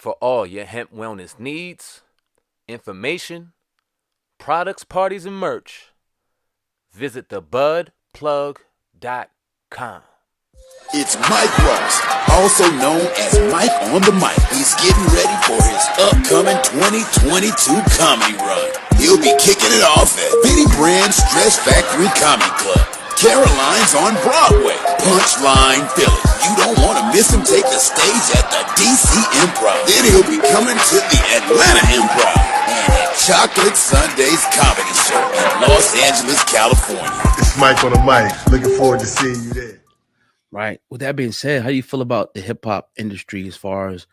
For all your hemp wellness needs, information, products, parties, and merch, visit thebudplug.com. It's Mike Ross, also known as Mike on the Mic. He's getting ready for his upcoming 2022 comedy run. He'll be kicking it off at Benny Brand's Dress Factory Comedy Club. Caroline's on Broadway. Punchline Philly. You don't want to miss him take the stage at the DC Improv. Then he'll be coming to the Atlanta Improv and at Chocolate Sunday's Comedy Show in Los Angeles, California. It's Mike on the Mic. Looking forward to seeing you there. Right. With that being said, how do you feel about the hip hop industry as far as,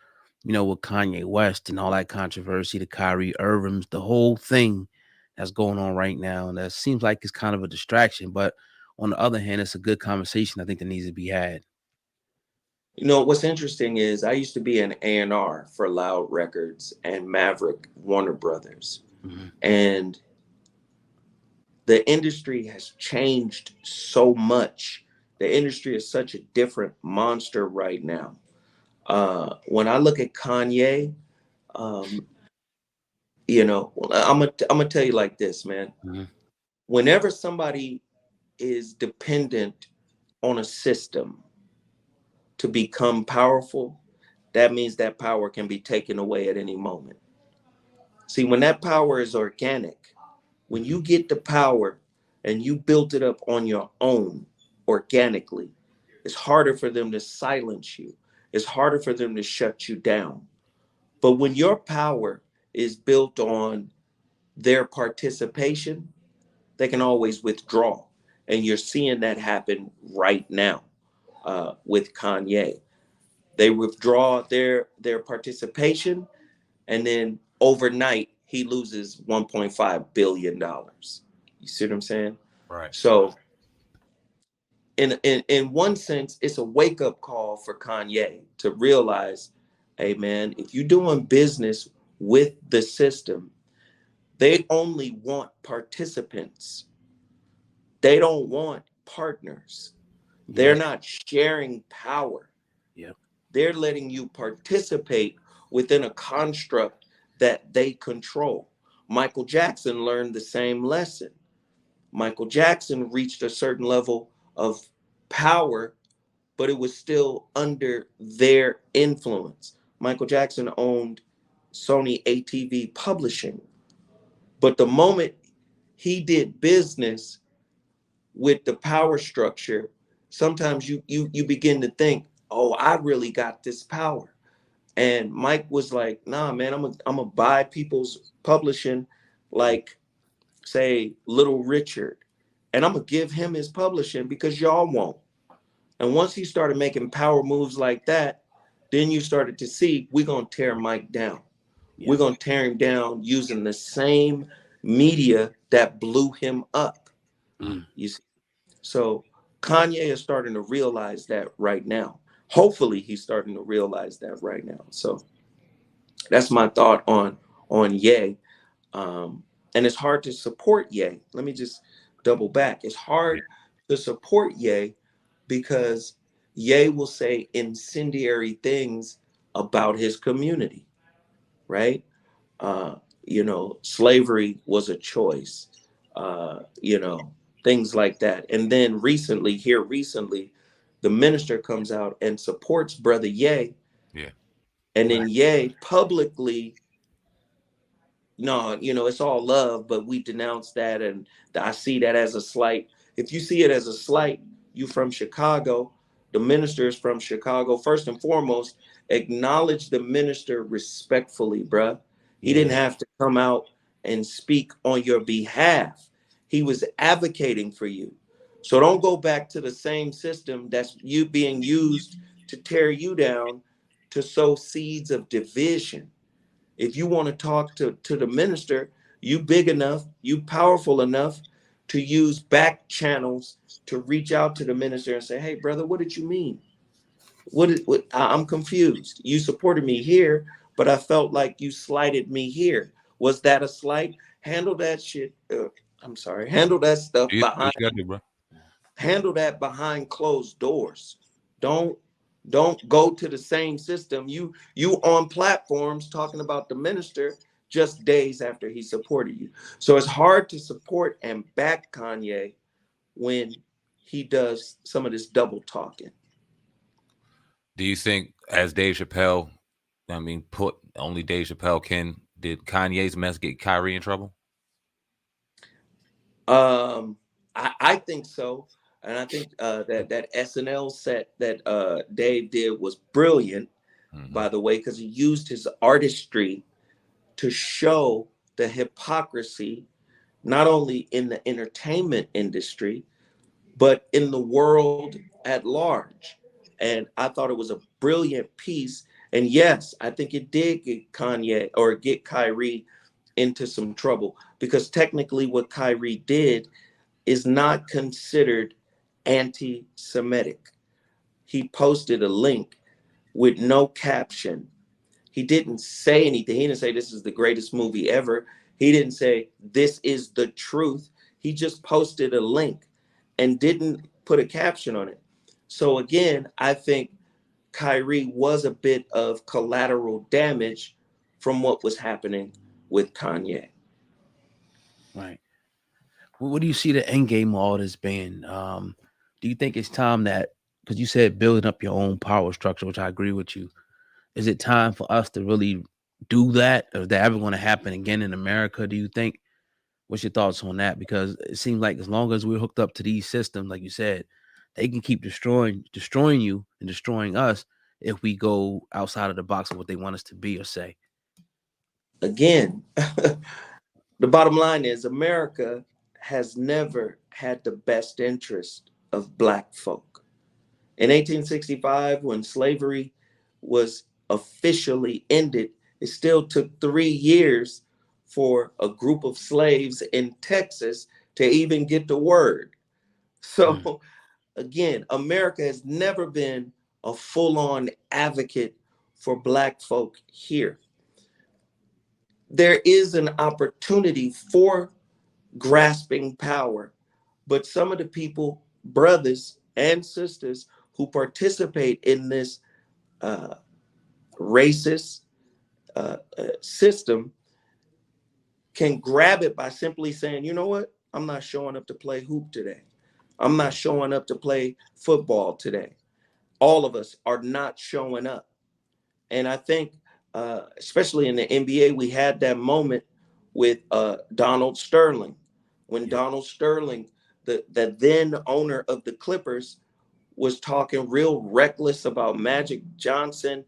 with Kanye West and all that controversy, the Kyrie Irvings, the whole thing that's going on right now? And that seems like it's kind of a distraction. But on the other hand, it's a good conversation I think that needs to be had. What's interesting is I used to be an A&R for Loud Records and Maverick Warner Brothers. Mm-hmm. And the industry has changed so much. The industry is such a different monster right now. When I look at Kanye, I'm gonna tell you like this, man. Mm-hmm. Whenever somebody is dependent on a system to become powerful, that means that power can be taken away at any moment. See, when that power is organic, when you get the power and you build it up on your own, organically, it's harder for them to silence you. It's harder for them to shut you down. But when your power is built on their participation, they can always withdraw. And you're seeing that happen right now with Kanye. They withdraw their participation, and then overnight he loses $1.5 billion. You see what I'm saying? Right. So in one sense, it's a wake-up call for Kanye to realize, hey, man, if you're doing business with the system, they only want participants. They don't want partners. They're not sharing power. Yep. They're letting you participate within a construct that they control. Michael Jackson learned the same lesson. Michael Jackson reached a certain level of power, but it was still under their influence. Michael Jackson owned Sony ATV Publishing. But the moment he did business with the power structure, sometimes you begin to think, oh, I really got this power. And Mike was like, nah, man, I'm gonna buy people's publishing, like, say, Little Richard. And I'm going to give him his publishing because y'all won't. And once he started making power moves like that, then you started to see, we're going to tear Mike down. Yeah. We're going to tear him down using the same media that blew him up. You see? So Kanye is starting to realize that right now. Hopefully he's starting to realize that right now. So that's my thought on Ye. And it's hard to support Ye. Let me just double back. It's hard to support Ye because Ye will say incendiary things about his community, right? Slavery was a choice, things like that. And then recently, the minister comes out and supports Brother Ye. Yeah. And then Ye publicly, no, it's all love, but we denounce that. And I see that as a slight. If you see it as a slight, you from Chicago, the minister is from Chicago. First and foremost, acknowledge the minister respectfully, bruh. He didn't have to come out and speak on your behalf. He was advocating for you. So don't go back to the same system that's you being used to tear you down, to sow seeds of division. If you want to talk to the minister, you big enough, you powerful enough to use back channels to reach out to the minister and say, hey, brother, what did you mean? I'm confused. You supported me here, but I felt like you slighted me here. Was that a slight? Handle that shit. Handle that stuff behind. You got it, bro. Handle that behind closed doors. Don't Don't go to the same system. You on platforms talking about the minister just days after he supported you. So it's hard to support and back Kanye when he does some of this double talking. Do you think, as Dave Chappelle, put only Dave Chappelle can, did Kanye's mess get Kyrie in trouble? I think so. And I think that SNL set that Dave did was brilliant, by the way, because he used his artistry to show the hypocrisy, not only in the entertainment industry, but in the world at large. And I thought it was a brilliant piece. And yes, I think it did get Kanye or get Kyrie into some trouble, because technically what Kyrie did is not considered anti-Semitic. He posted a link with no caption. He didn't say anything. He didn't say this is the greatest movie ever. He didn't say this is the truth. He just posted a link and didn't put a caption on it. So again, I think Kyrie was a bit of collateral damage from what was happening with Kanye. Right. What do you see the end game of all this being? Do you think it's time that, because you said building up your own power structure, which I agree with you, is it time for us to really do that? Or is that ever going to happen again in America, do you think? What's your thoughts on that? Because it seems like as long as we're hooked up to these systems, like you said, they can keep destroying you and destroying us if we go outside of the box of what they want us to be or say. Again, the bottom line is America has never had the best interest of Black folk. In 1865, when slavery was officially ended, it still took 3 years for a group of slaves in Texas to even get the word. So again, America has never been a full-on advocate for Black folk here. There is an opportunity for grasping power, but some of the people, brothers and sisters, who participate in this racist system can grab it by simply saying, you know what, I'm not showing up to play hoop today. I'm not showing up to play football today. All of us are not showing up. And I think, especially in the NBA, we had that moment with Donald Sterling. When Donald Sterling, the then owner of the Clippers, was talking real reckless about Magic Johnson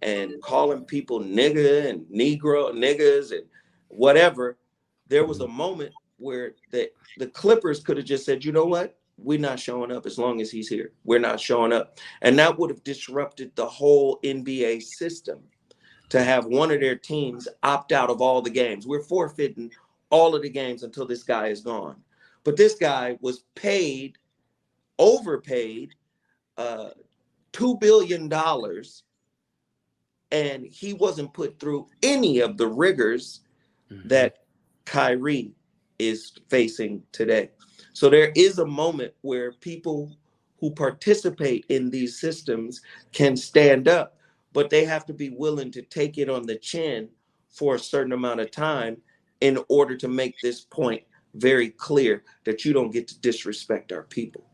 and calling people nigger and negro, niggas and whatever, there was a moment where the Clippers could have just said, you know what? We're not showing up as long as he's here. We're not showing up. And that would have disrupted the whole NBA system to have one of their teams opt out of all the games. We're forfeiting all of the games until this guy is gone. But this guy was paid, overpaid, $2 billion, and he wasn't put through any of the rigors that Kyrie is facing today. So there is a moment where people who participate in these systems can stand up, but they have to be willing to take it on the chin for a certain amount of time in order to make this point very clear that you don't get to disrespect our people.